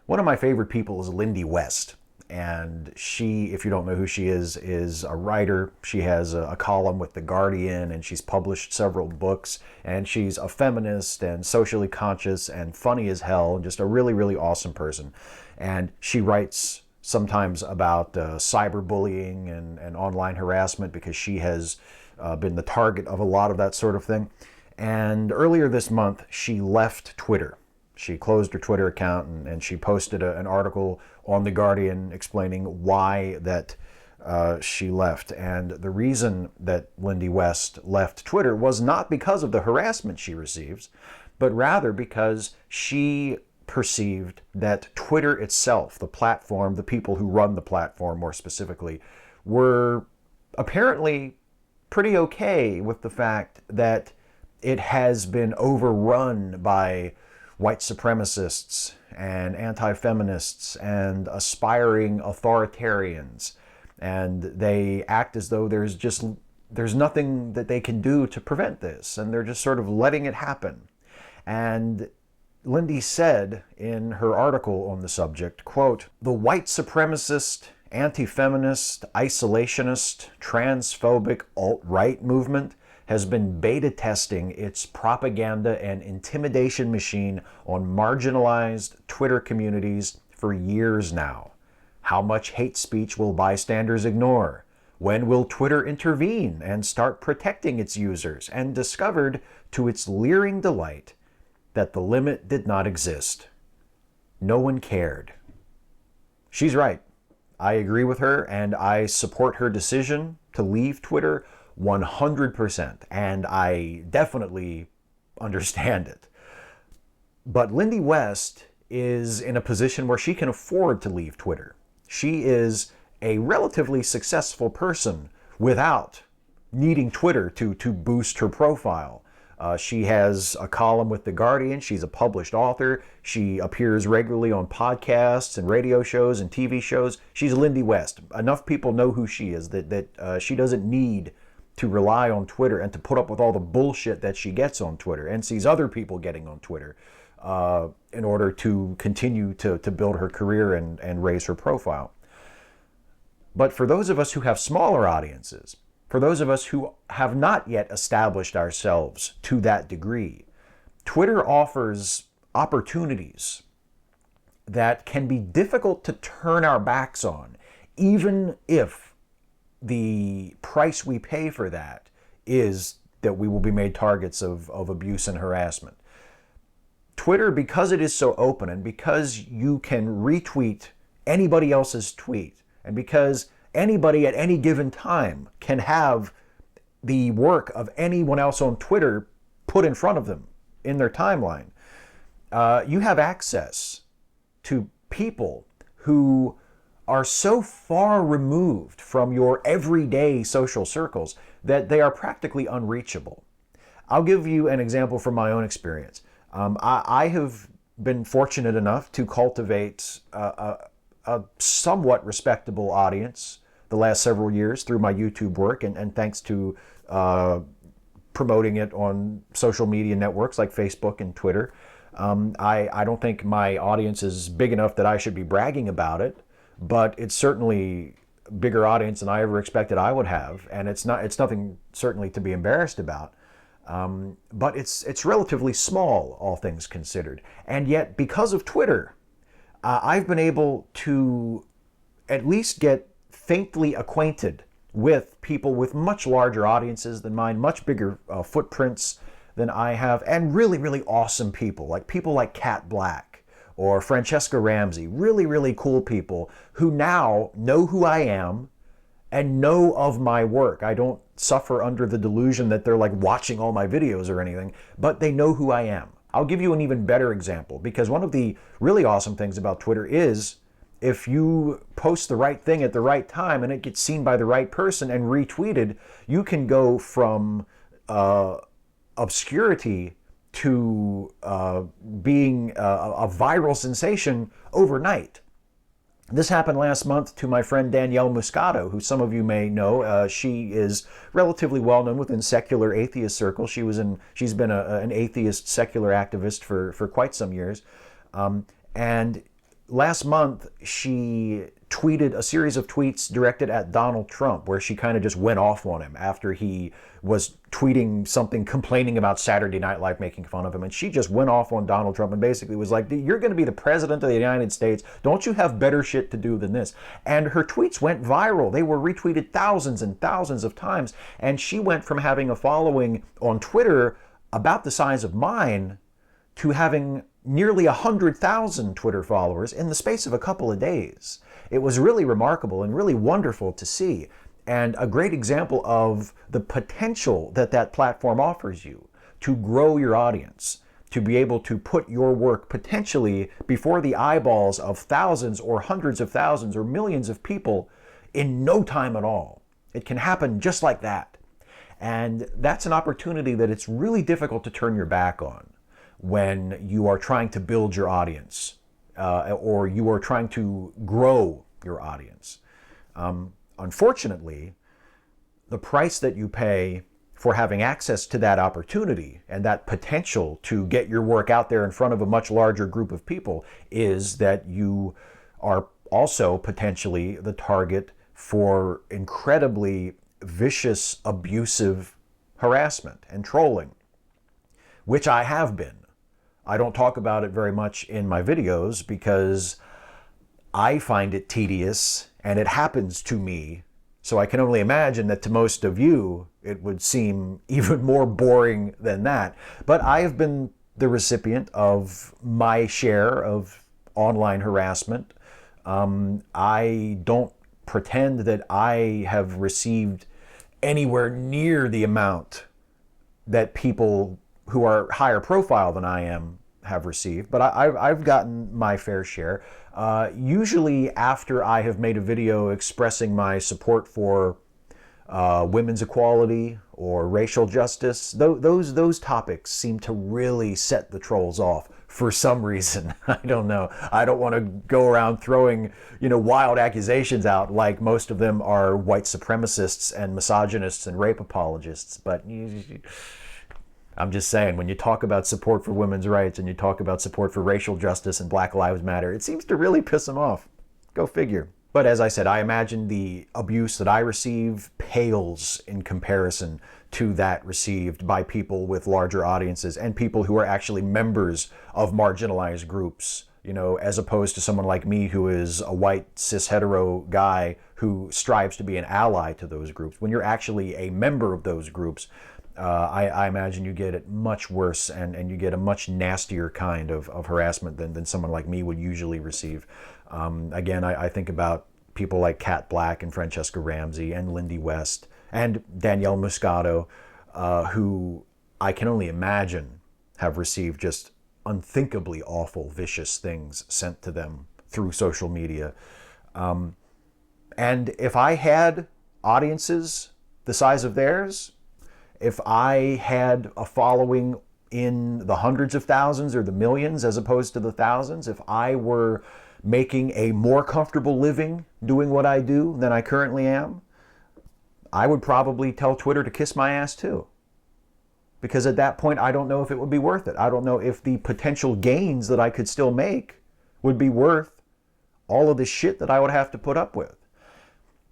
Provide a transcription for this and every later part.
One of my favorite people is Lindy West. And she, if you don't know who she is a writer. She has a column with The Guardian, and she's published several books. And she's a feminist and socially conscious and funny as hell, and just a really, really awesome person. And she writes sometimes about cyberbullying and online harassment because she has been the target of a lot of that sort of thing. And earlier this month, she left Twitter. She closed her Twitter account, and she posted an article on The Guardian explaining why that she left. And the reason that Lindy West left Twitter was not because of the harassment she receives, but rather because she perceived that Twitter itself, the platform, the people who run the platform more specifically, were apparently pretty okay with the fact that it has been overrun by white supremacists and anti-feminists and aspiring authoritarians, and they act as though there's nothing that they can do to prevent this, and they're just sort of letting it happen. And Lindy said in her article on the subject, quote, "The white supremacist, anti-feminist, isolationist, transphobic alt-right movement has been beta testing its propaganda and intimidation machine on marginalized Twitter communities for years now. How much hate speech will bystanders ignore? When will Twitter intervene and start protecting its users?" And discovered, to its leering delight, that the limit did not exist. No one cared. She's right. I agree with her, and I support her decision to leave Twitter 100%, and I definitely understand it. But Lindy West is in a position where she can afford to leave Twitter. She is a relatively successful person without needing Twitter to boost her profile. She has a column with The Guardian. She's a published author. She appears regularly on podcasts and radio shows and TV shows. She's Lindy West. Enough people know who she is that she doesn't need to rely on Twitter and to put up with all the bullshit that she gets on Twitter and sees other people getting on Twitter in order to continue to build her career and raise her profile. But for those of us who have smaller audiences, for those of us who have not yet established ourselves to that degree, Twitter offers opportunities that can be difficult to turn our backs on, even if the price we pay for that is that we will be made targets of abuse and harassment. Twitter, because it is so open, and because you can retweet anybody else's tweet, and because anybody at any given time can have the work of anyone else on Twitter put in front of them in their timeline, you have access to people who are so far removed from your everyday social circles that they are practically unreachable. I'll give you an example from my own experience. I have been fortunate enough to cultivate a somewhat respectable audience the last several years through my YouTube work, and thanks to promoting it on social media networks like Facebook and Twitter. I don't think my audience is big enough that I should be bragging about it, but it's certainly a bigger audience than I ever expected I would have, and it's nothing certainly to be embarrassed about. But it's relatively small, all things considered. And yet, because of Twitter, I've been able to at least get faintly acquainted with people with much larger audiences than mine, much bigger footprints than I have, and really, really awesome people like Kat Black or Francesca Ramsey, really, really cool people who now know who I am and know of my work. I don't suffer under the delusion that they're like watching all my videos or anything, but they know who I am. I'll give you an even better example, because one of the really awesome things about Twitter is if you post the right thing at the right time and it gets seen by the right person and retweeted, you can go from obscurity to being a viral sensation overnight. This happened last month to my friend Danielle Muscato, who some of you may know. She is relatively well known within secular atheist circles. She's been an atheist secular activist for quite some years. And last month, she tweeted a series of tweets directed at Donald Trump, where she kind of just went off on him after he was tweeting something complaining about Saturday Night Live, making fun of him. And she just went off on Donald Trump and basically was like, you're going to be the president of the United States. Don't you have better shit to do than this? And her tweets went viral. They were retweeted thousands and thousands of times. And she went from having a following on Twitter about the size of mine to having nearly 100,000 Twitter followers in the space of a couple of days. It was really remarkable and really wonderful to see, and a great example of the potential that that platform offers you to grow your audience, to be able to put your work potentially before the eyeballs of thousands or hundreds of thousands or millions of people in no time at all. It can happen just like that. And that's an opportunity that it's really difficult to turn your back on when you are trying to build your audience or you are trying to grow your audience. Unfortunately, the price that you pay for having access to that opportunity and that potential to get your work out there in front of a much larger group of people is that you are also potentially the target for incredibly vicious, abusive harassment and trolling, which I have been. I don't talk about it very much in my videos because I find it tedious and it happens to me. So I can only imagine that to most of you, it would seem even more boring than that. But I have been the recipient of my share of online harassment. I don't pretend that I have received anywhere near the amount that people who are higher profile than I am have received, but I've gotten my fair share. Usually after I have made a video expressing my support for women's equality or racial justice, those topics seem to really set the trolls off for some reason. I don't know. I don't want to go around throwing, wild accusations out like most of them are white supremacists and misogynists and rape apologists, but I'm just saying, when you talk about support for women's rights and you talk about support for racial justice and Black Lives Matter, it seems to really piss them off. Go figure. But as I said, I imagine the abuse that I receive pales in comparison to that received by people with larger audiences and people who are actually members of marginalized groups, as opposed to someone like me who is a white cis hetero guy who strives to be an ally to those groups. When you're actually a member of those groups, I imagine you get it much worse and you get a much nastier kind of harassment than someone like me would usually receive. Again, I think about people like Kat Black and Francesca Ramsey and Lindy West and Danielle Muscato, who I can only imagine have received just unthinkably awful, vicious things sent to them through social media. And if I had audiences the size of theirs, if I had a following in the hundreds of thousands or the millions as opposed to the thousands, if I were making a more comfortable living doing what I do than I currently am, I would probably tell Twitter to kiss my ass too. Because at that point, I don't know if it would be worth it. I don't know if the potential gains that I could still make would be worth all of the shit that I would have to put up with.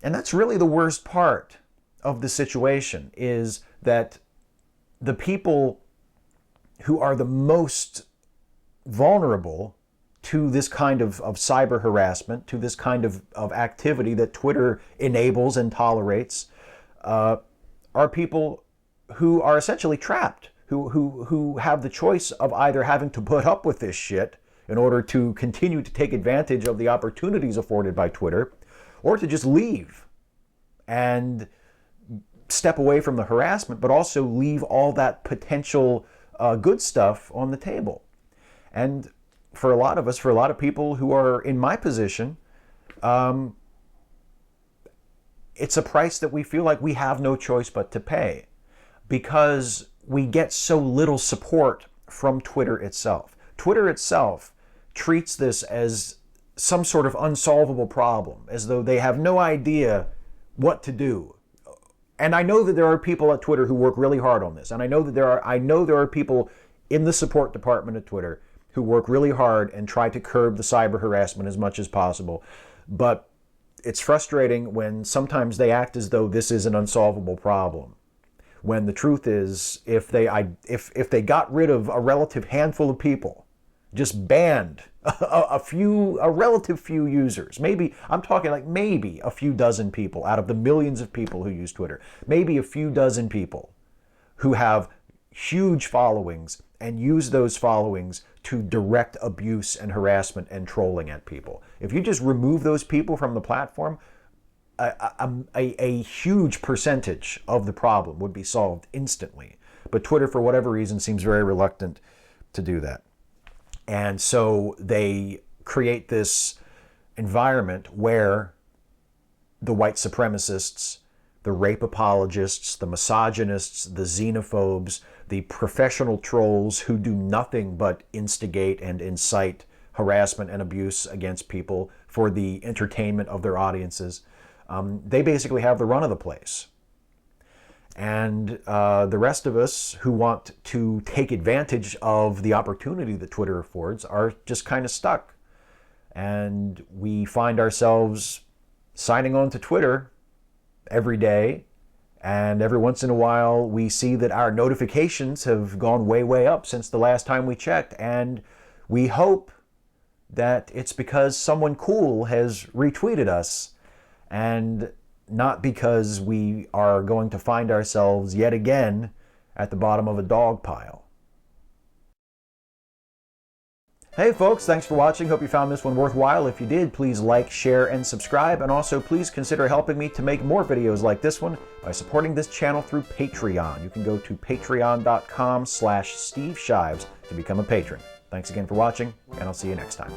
And that's really the worst part of the situation, is that the people who are the most vulnerable to this kind of cyber harassment, to this kind of activity that Twitter enables and tolerates, are people who are essentially trapped, who have the choice of either having to put up with this shit in order to continue to take advantage of the opportunities afforded by Twitter, or to just leave and step away from the harassment, but also leave all that potential good stuff on the table. And for a lot of us, for a lot of people who are in my position, it's a price that we feel like we have no choice but to pay, because we get so little support from Twitter itself. Twitter itself treats this as some sort of unsolvable problem, as though they have no idea what to do. And I know that there are people at Twitter who work really hard on this, and I know there are people in the support department at Twitter who work really hard and try to curb the cyber harassment as much as possible. But it's frustrating when sometimes they act as though this is an unsolvable problem, when the truth is, if they got rid of a relative handful of people, just banned a relative few users, maybe, I'm talking like maybe a few dozen people out of the millions of people who use Twitter, maybe a few dozen people who have huge followings and use those followings to direct abuse and harassment and trolling at people. If you just remove those people from the platform, a huge percentage of the problem would be solved instantly. But Twitter, for whatever reason, seems very reluctant to do that. And so they create this environment where the white supremacists, the rape apologists, the misogynists, the xenophobes, the professional trolls who do nothing but instigate and incite harassment and abuse against people for the entertainment of their audiences, they basically have the run of the place. And the rest of us who want to take advantage of the opportunity that Twitter affords are just kind of stuck. And we find ourselves signing on to Twitter every day, and every once in a while we see that our notifications have gone way, way up since the last time we checked, and we hope that it's because someone cool has retweeted us, and not because we are going to find ourselves yet again at the bottom of a dog pile. Hey folks, thanks for watching. Hope you found this one worthwhile. If you did, please like, share, and subscribe. And also please consider helping me to make more videos like this one by supporting this channel through Patreon. You can go to patreon.com/Steve Shives to become a patron. Thanks again for watching, and I'll see you next time.